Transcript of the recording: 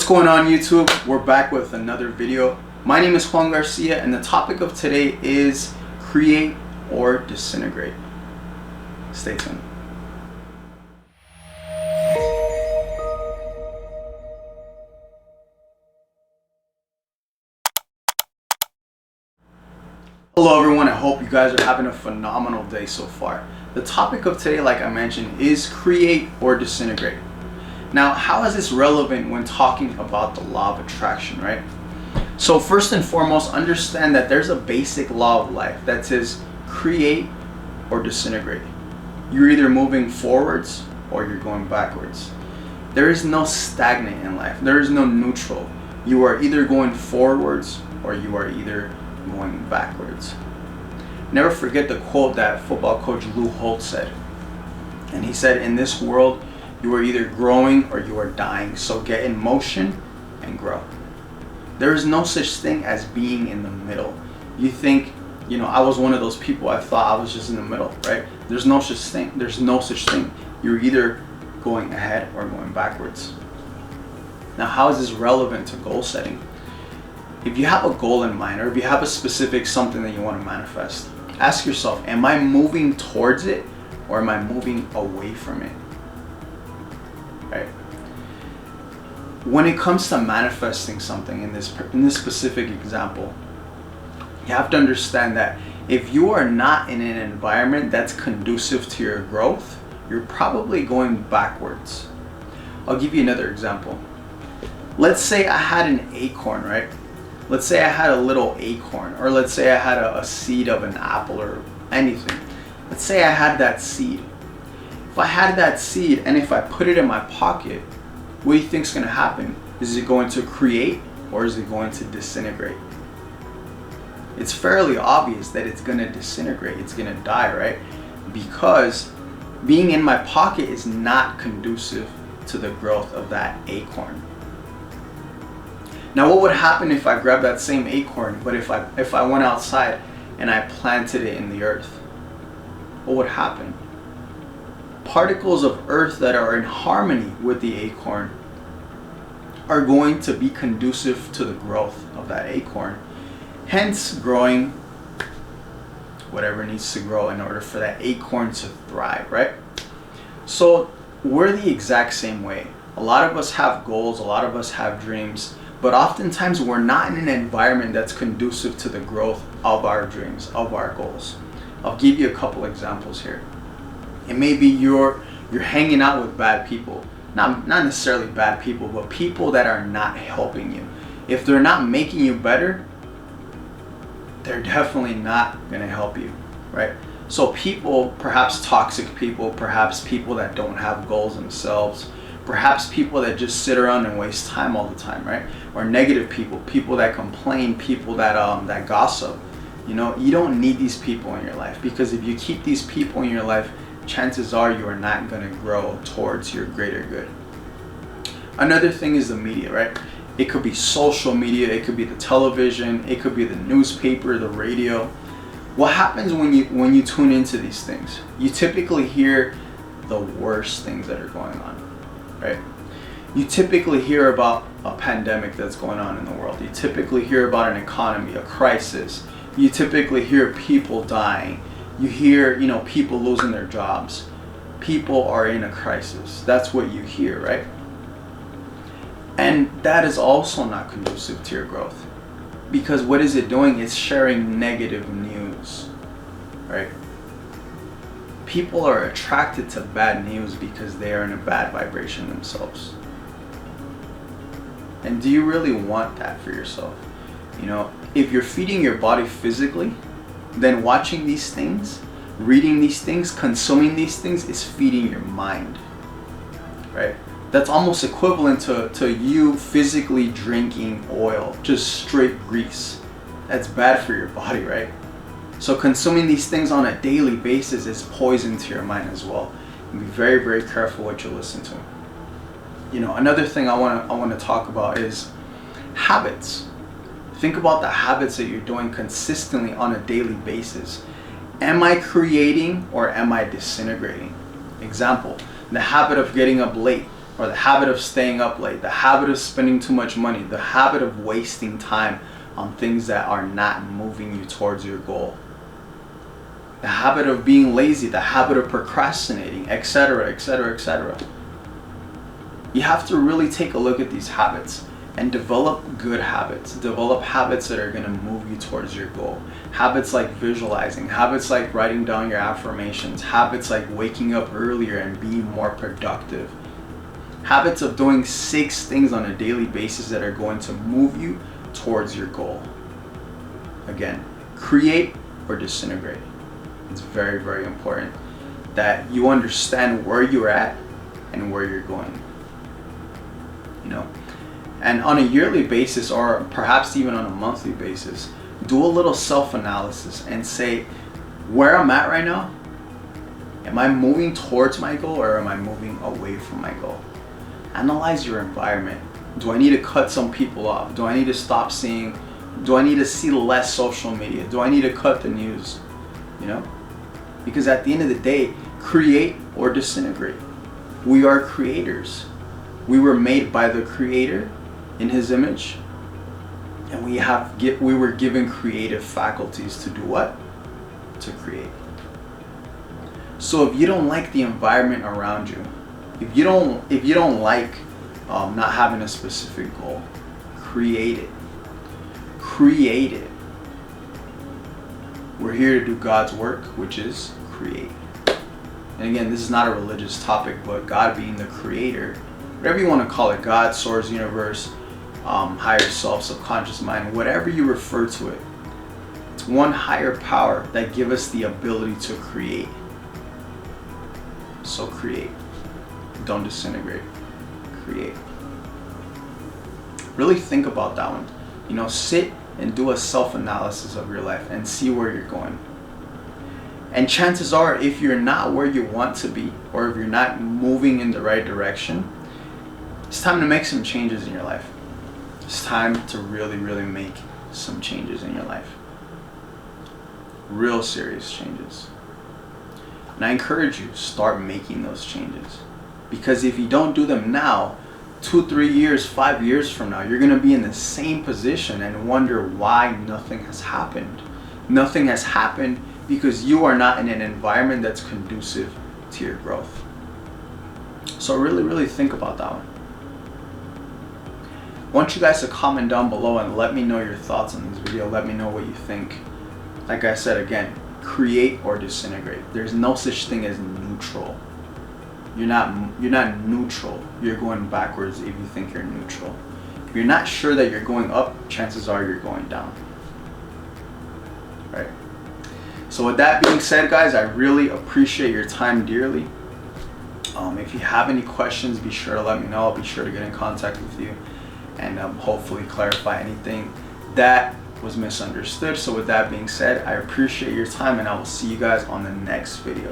What's going on, YouTube? We're back with another video. My name is Juan Garcia and the topic of today is create or disintegrate. Stay tuned. Hello everyone, I hope you guys are having a phenomenal day so far. The topic of today, like I mentioned, is create or disintegrate. Now, how is this relevant when talking about the law of attraction, right? So first and foremost, understand that there's a basic law of life that says create or disintegrate. You're either moving forwards or you're going backwards. There is no stagnant in life. There is no neutral. You are either going forwards or you are either going backwards. Never forget the quote that football coach Lou Holtz said. And he said, in this world, you are either growing or you are dying. So get in motion and grow. There is no such thing as being in the middle. You think, I was one of those people. I thought I was just in the middle, right? There's no such thing. There's no such thing. You're either going ahead or going backwards. Now, how is this relevant to goal setting? If you have a goal in mind, or if you have a specific something that you want to manifest, ask yourself, am I moving towards it or am I moving away from it? Right? When it comes to manifesting something in this specific example, you have to understand that if you are not in an environment that's conducive to your growth, you're probably going backwards. I'll give you another example. Let's say I had an acorn, right? Let's say I had a little acorn, or let's say I had a seed of an apple or anything. Let's say I had that seed. If I had that seed and if I put it in my pocket, what do you think is going to happen? Is it going to create or is it going to disintegrate? It's fairly obvious that it's going to disintegrate. It's going to die, right? Because being in my pocket is not conducive to the growth of that acorn. Now, what would happen if I grabbed that same acorn, but if I went outside and I planted it in the earth? What would happen? Particles of earth that are in harmony with the acorn are going to be conducive to the growth of that acorn, hence growing whatever needs to grow in order for that acorn to thrive, right? So we're the exact same way. A lot of us have goals, a lot of us have dreams, but oftentimes we're not in an environment that's conducive to the growth of our dreams, of our goals. I'll give you a couple examples here. It may be you're hanging out with bad people. Not necessarily bad people, but people that are not helping you. If they're not making you better, they're definitely not going to help you, right? So people, perhaps toxic people, perhaps people that don't have goals themselves, perhaps people that just sit around and waste time all the time, right? Or negative people, people that complain, people that gossip. You don't need these people in your life, because if you keep these people in your life, chances are you are not going to grow towards your greater good. Another thing is the media, right? It could be social media, it could be the television, it could be the newspaper, the radio. What happens when you tune into these things? You typically hear the worst things that are going on, right? You typically hear about a pandemic that's going on in the world. You typically hear about an economy, a crisis. You typically hear people dying. You hear, people losing their jobs. People are in a crisis. That's what you hear, right? And that is also not conducive to your growth. Because what is it doing? It's sharing negative news, right? People are attracted to bad news because they are in a bad vibration themselves. And do you really want that for yourself? If you're feeding your body physically, then watching these things, reading these things, consuming these things is feeding your mind, right? That's almost equivalent to you physically drinking oil, just straight grease. That's bad for your body, right? So consuming these things on a daily basis is poison to your mind as well. And be very, very careful what you listen to. Another thing I want to talk about is habits. Think about the habits that you're doing consistently on a daily basis. Am I creating or am I disintegrating? Example, the habit of getting up late. or the habit of staying up late, the habit of spending too much money, the habit of wasting time on things that are not moving you towards your goal, the habit of being lazy, the habit of procrastinating, etc., etc., etc. You have to really take a look at these habits and develop good habits. Develop habits that are going to move you towards your goal. Habits like visualizing, habits like writing down your affirmations, habits like waking up earlier and being more productive. Habits of doing 6 things on a daily basis that are going to move you towards your goal. Again, create or disintegrate. It's very, very important that you understand where you're at and where you're going. You know, and on a yearly basis, or perhaps even on a monthly basis, do a little self-analysis and say, where I'm at right now, am I moving towards my goal or am I moving away from my goal? Analyze your environment. Do I need to cut some people off? Do I need to stop seeing? Do I need to see less social media? Do I need to cut the news? You know, because at the end of the day, create or disintegrate. We are creators. We were made by the Creator in His image, and we were given creative faculties to do what? To create. So if you don't like the environment around you, if you don't like not having a specific goal, create it. Create it. We're here to do God's work, which is create. And again, this is not a religious topic, but God being the Creator, whatever you want to call it, God, source, universe, higher self, subconscious mind, whatever you refer to it, it's one higher power that gives us the ability to create. So create. Don't disintegrate. Create. Really think about that one. You know, sit and do a self-analysis of your life and see where you're going. And chances are, if you're not where you want to be, or if you're not moving in the right direction, it's time to make some changes in your life. It's time to really, really make some changes in your life. Real serious changes. And I encourage you, start making those changes. Because if you don't do them now, 2, 3 years, 5 years from now, you're going to be in the same position and wonder why nothing has happened. Nothing has happened because you are not in an environment that's conducive to your growth. So really, really think about that one. I want you guys to comment down below and let me know your thoughts on this video. Let me know what you think. Like I said again, create or disintegrate. There's no such thing as neutral. You're not neutral. You're going backwards if you think you're neutral. If you're not sure that you're going up, chances are you're going down. Right? So with that being said, guys, I really appreciate your time dearly. If you have any questions, be sure to let me know. I'll be sure to get in contact with you and hopefully clarify anything that was misunderstood. So with that being said, I appreciate your time and I will see you guys on the next video.